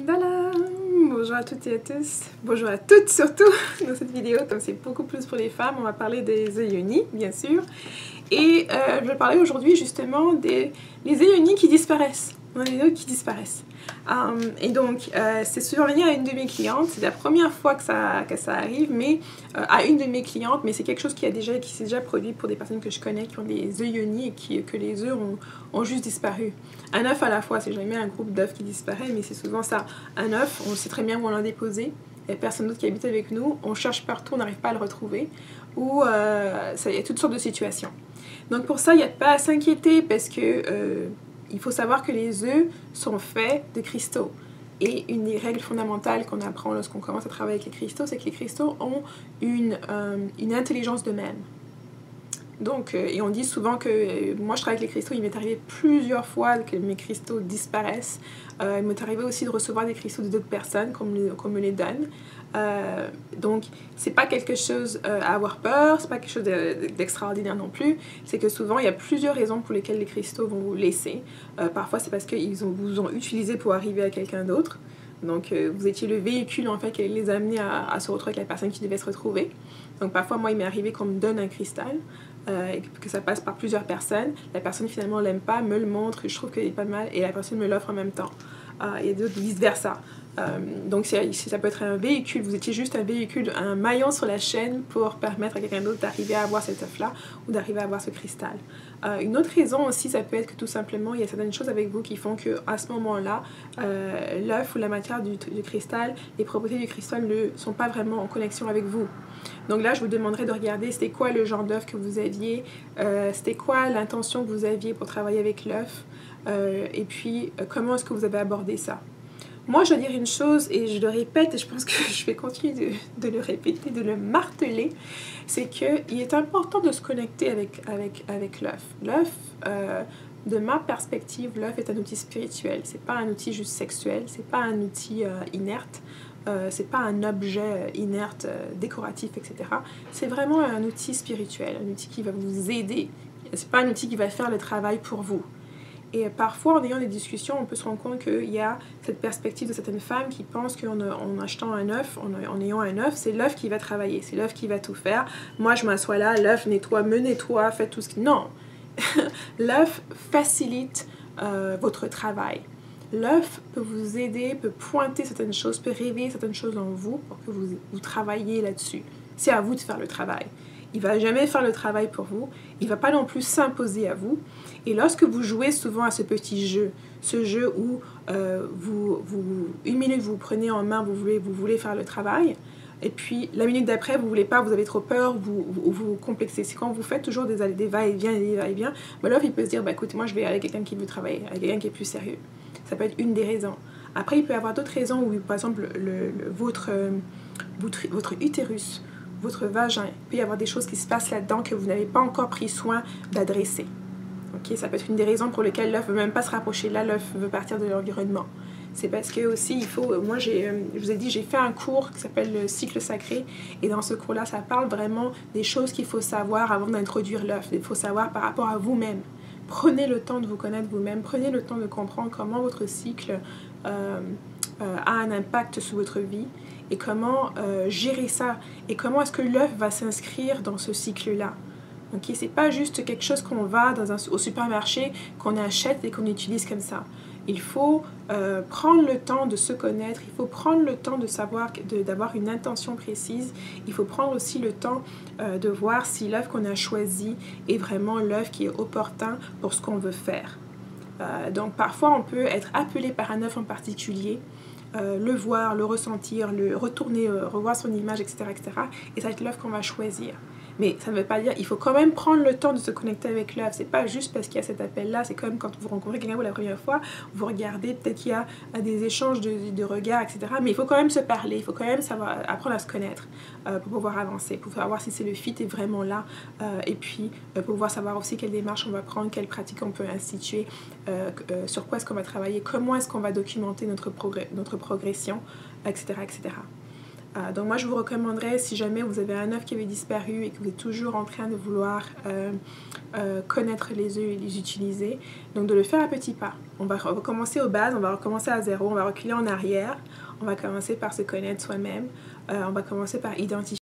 Voilà, bonjour à toutes et à tous, bonjour à toutes surtout dans cette vidéo, comme c'est beaucoup plus pour les femmes, on va parler des œils unis, bien sûr. Et je vais parler aujourd'hui justement des œils unis qui disparaissent, les œils qui disparaissent. Et donc, c'est survenu à une de mes clientes, c'est la première fois que ça arrive, mais à une de mes clientes, mais c'est quelque chose qui s'est déjà produit pour des personnes que je connais qui ont des œils unis et que les œufs ont juste disparu. Un œuf à la fois, c'est jamais un groupe d'œufs qui disparaît, mais c'est souvent ça. Un œuf, on sait très bien où on l'a déposé, il n'y a personne d'autre qui habite avec nous, on cherche partout, on n'arrive pas à le retrouver, ou il y a toutes sortes de situations. Donc pour ça, il n'y a pas à s'inquiéter parce que il faut savoir que les œufs sont faits de cristaux. Et une des règles fondamentales qu'on apprend lorsqu'on commence à travailler avec les cristaux, c'est que les cristaux ont une intelligence d'eux-mêmes. Donc, et on dit souvent que moi je travaille avec les cristaux, il m'est arrivé plusieurs fois que mes cristaux disparaissent. Il m'est arrivé aussi de recevoir des cristaux d'autres personnes qu'on me les donne. Donc, c'est pas quelque chose à avoir peur, c'est pas quelque chose d'extraordinaire non plus. C'est que souvent, il y a plusieurs raisons pour lesquelles les cristaux vont vous laisser. Parfois, c'est parce qu'ils vous ont utilisé pour arriver à quelqu'un d'autre. Donc, vous étiez le véhicule en fait qui les a amenés à se retrouver avec la personne qui devait se retrouver. Donc, parfois, moi, il m'est arrivé qu'on me donne un cristal. Que ça passe par plusieurs personnes, la personne finalement l'aime pas, me le montre, je trouve qu'il est pas mal et la personne me l'offre en même temps. Et vice versa. Donc ça peut être un véhicule, vous étiez juste un véhicule, un maillon sur la chaîne pour permettre à quelqu'un d'autre d'arriver à avoir cet œuf-là ou d'arriver à avoir ce cristal. Une autre raison aussi, ça peut être que tout simplement, il y a certaines choses avec vous qui font qu'à ce moment-là, l'œuf ou la matière du cristal, les propriétés du cristal ne sont pas vraiment en connexion avec vous. Donc là, je vous demanderai de regarder c'était quoi le genre d'œuf que vous aviez, c'était quoi l'intention que vous aviez pour travailler avec l'œuf, et puis comment est-ce que vous avez abordé ça. Moi, je dois dire une chose, et je le répète, et je pense que je vais continuer de le répéter, de le marteler, c'est qu'il est important de se connecter avec l'œuf. L'œuf, de ma perspective, l'œuf est un outil spirituel. C'est pas un outil juste sexuel, c'est pas un outil inerte, c'est pas un objet inerte, décoratif, etc. C'est vraiment un outil spirituel, un outil qui va vous aider. C'est pas un outil qui va faire le travail pour vous. Et parfois, en ayant des discussions, on peut se rendre compte qu'il y a cette perspective de certaines femmes qui pensent qu'en achetant un œuf, en ayant un œuf, c'est l'œuf qui va travailler, c'est l'œuf qui va tout faire. Moi, je m'assois là, l'œuf me nettoie, fait tout ce qui... Non! L'œuf facilite votre travail. L'œuf peut vous aider, peut pointer certaines choses, peut réveiller certaines choses en vous pour que vous travailliez là-dessus. C'est à vous de faire le travail. Il ne va jamais faire le travail pour vous. Il ne va pas non plus s'imposer à vous. Et lorsque vous jouez souvent à ce petit jeu, ce jeu où une minute vous prenez en main, vous voulez faire le travail, et puis la minute d'après, vous ne voulez pas, vous avez trop peur, vous complexez. C'est quand vous faites toujours des va-et-vient, des va-et-vient, l'œuf il peut se dire, écoute, moi je vais avec quelqu'un qui veut travailler, avec quelqu'un qui est plus sérieux. Ça peut être une des raisons. Après, il peut y avoir d'autres raisons où, par exemple, votre utérus, votre vagin, il peut y avoir des choses qui se passent là-dedans que vous n'avez pas encore pris soin d'adresser. Okay? Ça peut être une des raisons pour lesquelles l'œuf ne veut même pas se rapprocher. Là, l'œuf veut partir de l'environnement. C'est parce que aussi, il faut... Moi, je vous ai dit, j'ai fait un cours qui s'appelle le cycle sacré. Et dans ce cours-là, ça parle vraiment des choses qu'il faut savoir avant d'introduire l'œuf. Il faut savoir par rapport à vous-même. Prenez le temps de vous connaître vous-même. Prenez le temps de comprendre comment votre cycle a un impact sur votre vie et comment gérer ça et comment est-ce que l'œuf va s'inscrire dans ce cycle-là. Okay? C'est pas juste quelque chose qu'on va au supermarché, qu'on achète et qu'on utilise comme ça. Il faut prendre le temps de se connaître, il faut prendre le temps de savoir, d'avoir une intention précise. Il faut prendre aussi le temps de voir si l'œuf qu'on a choisi est vraiment l'œuf qui est opportun pour ce qu'on veut faire. Donc parfois on peut être appelé par un œuf en particulier, le voir, le ressentir, le retourner, revoir son image, etc., etc. Et ça va être l'œuf qu'on va choisir. Mais ça ne veut pas dire, il faut quand même prendre le temps de se connecter avec l'œuf. C'est pas juste parce qu'il y a cet appel-là, c'est comme quand vous rencontrez quelqu'un pour la première fois, vous regardez, peut-être qu'il y a des échanges de regards, etc. Mais il faut quand même se parler, il faut quand même savoir, apprendre à se connaître pour pouvoir avancer, pour savoir si c'est le fit est vraiment là, et puis pour pouvoir savoir aussi quelle démarche on va prendre, quelle pratique on peut instituer, sur quoi est-ce qu'on va travailler, comment est-ce qu'on va documenter notre progression, etc., etc. Donc moi je vous recommanderais, si jamais vous avez un œuf qui avait disparu et que vous êtes toujours en train de vouloir connaître les œufs et les utiliser, donc de le faire à petits pas. On va commencer aux bases, on va recommencer à zéro, on va reculer en arrière, on va commencer par se connaître soi-même, on va commencer par identifier